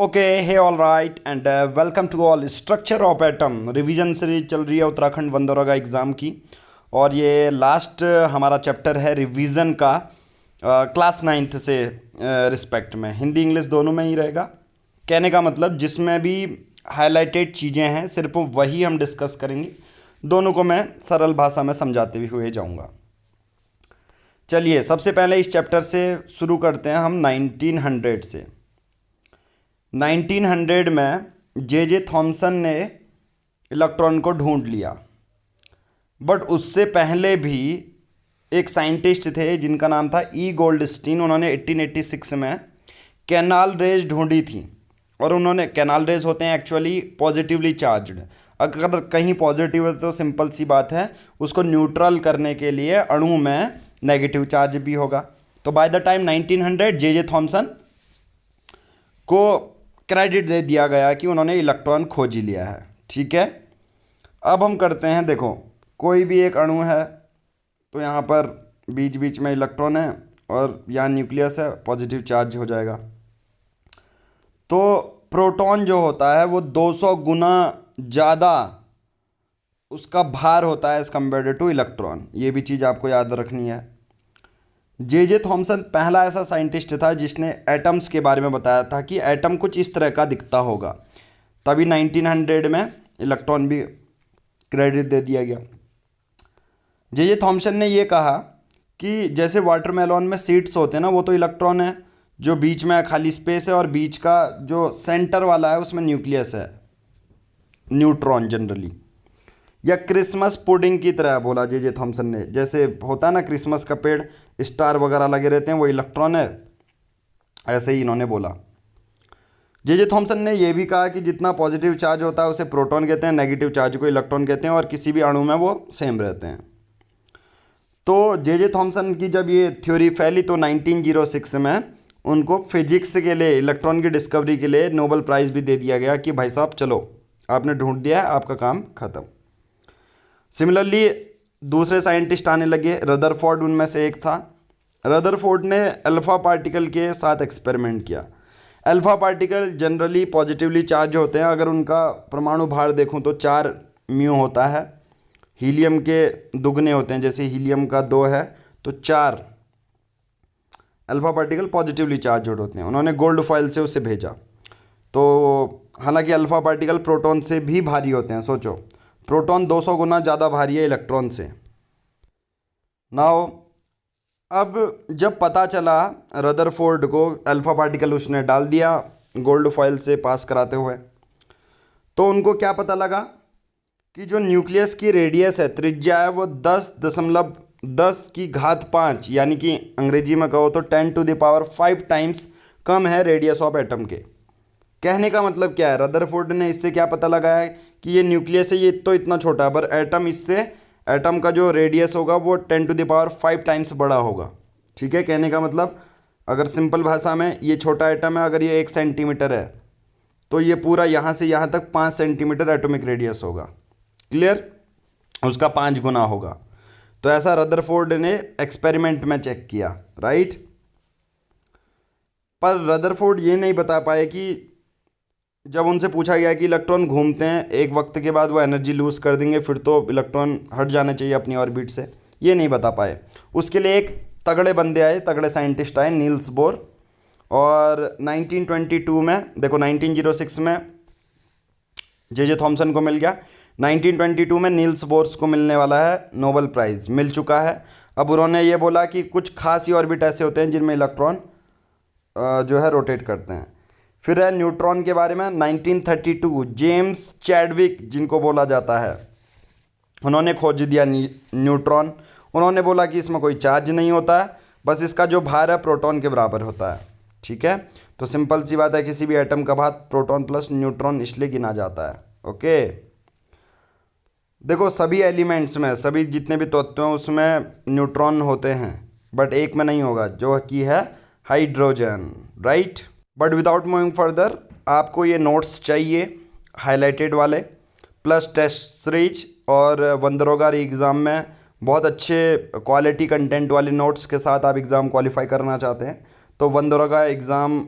Okay hey all right and welcome to all structure of atom revision series चल रही है Uttarakhand one दरोगा exam की। और ये लास्ट हमारा चैप्टर है रिवीजन का क्लास नाइन्थ से रिस्पेक्ट में हिंदी इंग्लिश दोनों में ही रहेगा। कहने का मतलब जिसमें भी हाईलाइटेड चीज़ें हैं सिर्फ वही हम डिस्कस करेंगे। दोनों को मैं सरल भाषा में समझाते हुए जाऊंगा। चलिए सबसे पहले इस चैप्टर से शुरू करते हैं हम 1900 से। 1900 में जे थॉमसन ने इलेक्ट्रॉन को ढूंढ लिया, बट उससे पहले भी एक साइंटिस्ट थे जिनका नाम था ई गोल्डस्टीन। उन्होंने 1886 में कैनाल रेज ढूंढी थी। और उन्होंने कैनाल रेज होते हैं एक्चुअली पॉजिटिवली चार्ज्ड। अगर कहीं पॉजिटिव है तो सिंपल सी बात है उसको न्यूट्रल करने के लिए अणु में नेगेटिव चार्ज भी होगा। तो by the time 1900 J Thomson को क्रेडिट दे दिया गया कि उन्होंने इलेक्ट्रॉन खोज ही लिया है। ठीक है, अब हम करते हैं, देखो कोई भी एक अणु है तो यहाँ पर बीच बीच में इलेक्ट्रॉन है और यहाँ न्यूक्लियस है, पॉजिटिव चार्ज हो जाएगा। तो प्रोटॉन जो होता है वो 200 गुना ज़्यादा उसका भार होता है एज़ कम्पेयर टू इलेक्ट्रॉन। ये भी चीज़ आपको याद रखनी है। जे थॉमसन पहला ऐसा साइंटिस्ट था जिसने एटम्स के बारे में बताया था कि एटम कुछ इस तरह का दिखता होगा। तभी 1900 में इलेक्ट्रॉन भी क्रेडिट दे दिया गया। जे थॉमसन ने ये कहा कि जैसे वाटरमेलन में सीड्स होते हैं ना, वो तो इलेक्ट्रॉन है, जो बीच में खाली स्पेस है और बीच का जो सेंटर वाला है उसमें न्यूक्लियस है, न्यूट्रॉन जनरली। या क्रिसमस पुडिंग की तरह बोला जे थॉमसन ने, जैसे होता है ना क्रिसमस का पेड़ स्टार वगैरह लगे रहते हैं वो इलेक्ट्रॉन है, ऐसे ही इन्होंने बोला। जे थॉमसन ने यह भी कहा कि जितना पॉजिटिव चार्ज होता है उसे प्रोटॉन कहते हैं, नेगेटिव चार्ज को इलेक्ट्रॉन कहते हैं, और किसी भी अणु में वो सेम रहते हैं। तो जे थॉमसन की जब ये थ्योरी फैली तो 1906 में उनको फिजिक्स के लिए, इलेक्ट्रॉन की डिस्कवरी के लिए नोबेल प्राइज़ भी दे दिया गया कि भाई साहब चलो आपने ढूंढ दिया है, आपका काम ख़त्म। सिमिलरली दूसरे साइंटिस्ट आने लगे, रदरफोर्ड उनमें से एक था। रदरफोर्ड ने अल्फ़ा पार्टिकल के साथ एक्सपेरिमेंट किया। Alpha particle generally positively charge होते हैं। अगर उनका परमाणु भार देखूं तो 4 म्यू होता है, हीलियम के दुगने होते हैं। जैसे हीलियम का 2 है तो 4 अल्फ़ा पार्टिकल पॉजिटिवली चार्ज होते हैं। उन्होंने गोल्ड फॉइल से उसे भेजा। तो हालांकि अल्फ़ा पार्टिकल प्रोटॉन से भी भारी होते हैं। सोचो प्रोटॉन 200 गुना ज़्यादा भारी है इलेक्ट्रॉन से। नाउ अब जब पता चला रदरफोर्ड को, अल्फ़ा पार्टिकल उसने डाल दिया गोल्ड फॉइल से पास कराते हुए, तो उनको क्या पता लगा कि जो न्यूक्लियस की रेडियस है, त्रिज्या है, वो 10.10 यानी कि अंग्रेजी में कहो तो 10⁵ टाइम्स कम है रेडियस ऑफ एटम के। कहने का मतलब क्या है, रदरफोर्ड ने इससे क्या पता लगाया कि ये न्यूक्लियस है, ये तो इतना छोटा है, पर एटम इससे, एटम का जो रेडियस होगा वो 10⁵ टाइम्स बड़ा होगा। ठीक है, कहने का मतलब अगर सिंपल भाषा में ये छोटा एटम है, अगर ये 1 सेंटीमीटर है तो ये पूरा यहाँ से यहाँ तक 5 सेंटीमीटर एटॉमिक रेडियस होगा। क्लियर, उसका 5 गुना होगा। तो ऐसा रदरफोर्ड ने एक्सपेरिमेंट में चेक किया, राइट। पर रदरफोर्ड ये नहीं बता पाए कि जब उनसे पूछा गया कि इलेक्ट्रॉन घूमते हैं एक वक्त के बाद वो एनर्जी लूज़ कर देंगे, फिर तो इलेक्ट्रॉन हट जाने चाहिए अपनी ऑर्बिट से, ये नहीं बता पाए। उसके लिए एक तगड़े बंदे आए, तगड़े साइंटिस्ट आए, नील्स बोर। और 1922 में, देखो 1906 में जे थॉमसन को मिल गया, 1922 में नील्स बोर्स को मिलने वाला है नोबेल प्राइज़, मिल चुका है। अब उन्होंने ये बोला कि कुछ खास ही ऑर्बिट ऐसे होते हैं जिनमें इलेक्ट्रॉन जो है रोटेट करते हैं। फिर है न्यूट्रॉन के बारे में 1932 जेम्स चैडविक जिनको बोला जाता है, उन्होंने खोज दिया न्यूट्रॉन। उन्होंने बोला कि इसमें कोई चार्ज नहीं होता है, बस इसका जो भार है प्रोटॉन के बराबर होता है। ठीक है, तो सिंपल सी बात है, किसी भी एटम का भार प्रोटॉन प्लस न्यूट्रॉन इसलिए गिना जाता है। ओके, देखो सभी एलिमेंट्स में, सभी जितने भी तत्व हैं उसमें न्यूट्रॉन होते हैं, बट एक में नहीं होगा जो कि है hydrogen, right. But without moving further आपको ये नोट्स चाहिए हाईलाइटेड वाले, प्लस टेस्ट सीरीज, और वन दरोगा एग्ज़ाम में बहुत अच्छे क्वालिटी कंटेंट वाले नोट्स के साथ आप एग्ज़ाम क्वालिफाई करना चाहते हैं तो वन दरोगा एग्ज़ाम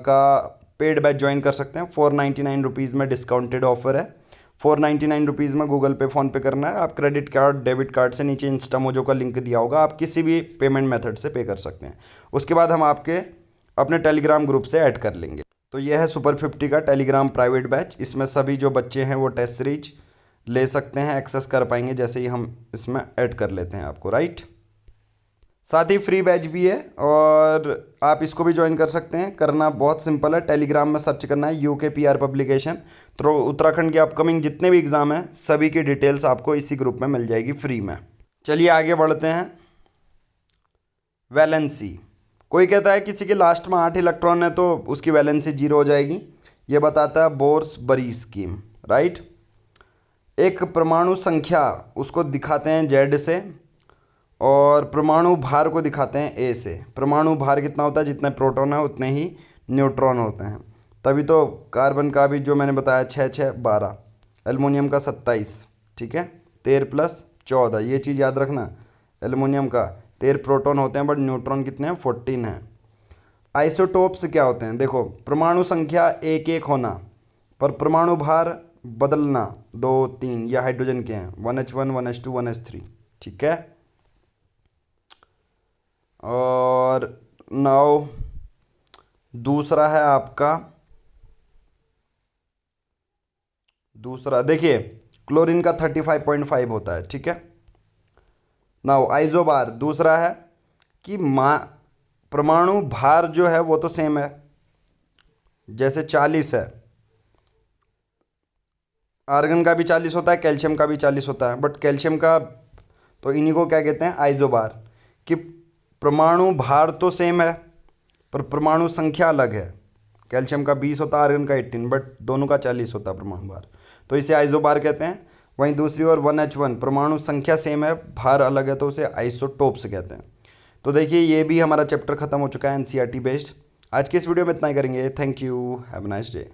का पेड बैच ज्वाइन कर सकते हैं। 499 रुपीज़ में डिस्काउंटेड ऑफर है। 499 रुपीज़ में गूगल पे, फ़ोन पे करना है। आप क्रेडिट कार्ड, डेबिट कार्ड से नीचे इंस्टामोजो का लिंक दिया होगा, आप किसी भी पेमेंट मेथड से पे कर सकते हैं। उसके बाद हम आपके अपने टेलीग्राम ग्रुप से ऐड कर लेंगे। तो यह है सुपर 50 का टेलीग्राम प्राइवेट बैच। इसमें सभी जो बच्चे हैं वो टेस्ट सीरीज ले सकते हैं, एक्सेस कर पाएंगे जैसे ही हम इसमें ऐड कर लेते हैं आपको, राइट। साथ ही फ्री बैच भी है और आप इसको भी ज्वाइन कर सकते हैं। करना बहुत सिंपल है, टेलीग्राम में सर्च करना है UKPR पब्लिकेशन। तो उत्तराखंड के अपकमिंग जितने भी एग्ज़ाम हैं सभी की डिटेल्स आपको इसी ग्रुप में मिल जाएगी फ्री में। चलिए आगे बढ़ते हैं। वैलेंसी, कोई कहता है किसी के लास्ट में 8 इलेक्ट्रॉन है तो उसकी वैलेंसी 0 हो जाएगी। ये बताता है बोर्स बरी स्कीम, राइट। एक परमाणु संख्या उसको दिखाते हैं Z से और परमाणु भार को दिखाते हैं A से। परमाणु भार कितना होता है, जितने प्रोटॉन है उतने ही न्यूट्रॉन होते हैं। तभी तो कार्बन का भी जो मैंने बताया 6 6 12, एल्युमिनियम का 27, ठीक है, 13 + 14, ये चीज़ याद रखना। एल्युमिनियम का 13 प्रोटॉन होते हैं बट न्यूट्रॉन कितने हैं, 14 हैं। आइसोटोप्स क्या होते हैं, देखो परमाणु संख्या 1 1 होना पर परमाणु भार बदलना 2 3, या हाइड्रोजन के हैं 1H1 1H2 1H3, ठीक है। और नाउ दूसरा है आपका, दूसरा देखिए क्लोरीन का 35.5 होता है, ठीक है। नाउ आइसोबार दूसरा है कि परमाणु भार जो है वो तो सेम है, जैसे 40 है, आर्गन का भी 40 होता है, कैल्शियम का भी 40 होता है, बट कैल्शियम का तो इन्हीं को क्या कहते हैं, आइसोबार, कि परमाणु भार तो सेम है पर परमाणु संख्या अलग है। कैल्शियम का 20 होता है, आर्गन का 18, बट दोनों का 40 होता है परमाणु भार, तो इसे आइसोबार कहते हैं। वहीं दूसरी ओर 1H1 परमाणु संख्या सेम है, भार अलग है, तो उसे आइसोटोप्स कहते हैं। तो देखिए ये भी हमारा चैप्टर खत्म हो चुका है NCERT बेस्ड। आज की इस वीडियो में इतना ही करेंगे। Thank you, have a nice day.